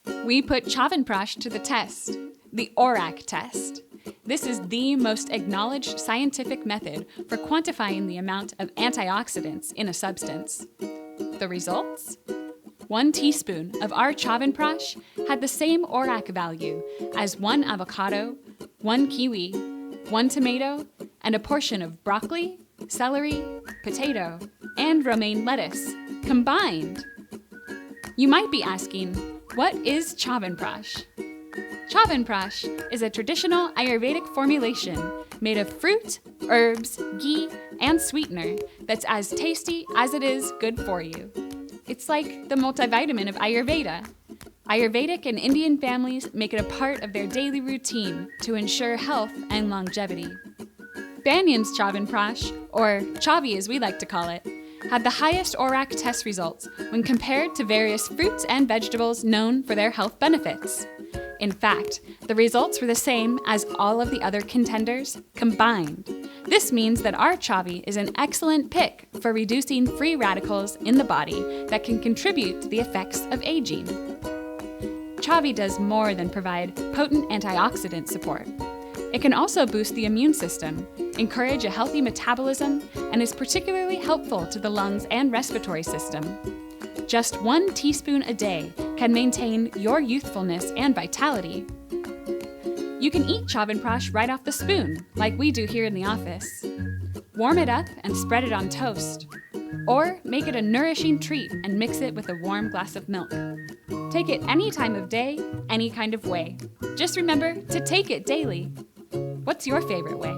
We put Chyavanprash to the test, the ORAC test. This is the most acknowledged scientific method for quantifying the amount of antioxidants in a substance. The results? 1 teaspoon of our Chyavanprash had the same ORAC value as 1 avocado, 1 kiwi, 1 tomato, and a portion of broccoli, celery, potato, and romaine lettuce combined. You might be asking, what is Chyavanprash? Chyavanprash is a traditional Ayurvedic formulation made of fruit, herbs, ghee, and sweetener that's as tasty as it is good for you. It's like the multivitamin of Ayurveda. Ayurvedic and Indian families make it a part of their daily routine to ensure health and longevity. Banyan's Chyavanprash, or chavy as we like to call it, had the highest ORAC test results when compared to various fruits and vegetables known for their health benefits. In fact, the results were the same as all of the other contenders combined. This means that our chavy is an excellent pick for reducing free radicals in the body that can contribute to the effects of aging. Chavy does more than provide potent antioxidant support. It can also boost the immune system, encourage a healthy metabolism, and is particularly helpful to the lungs and respiratory system. Just 1 teaspoon a day can maintain your youthfulness and vitality. You can eat Chyavanprash right off the spoon, like we do here in the office. Warm it up and spread it on toast. Or make it a nourishing treat and mix it with a warm glass of milk. Take it any time of day, any kind of way. Just remember to take it daily. What's your favorite way?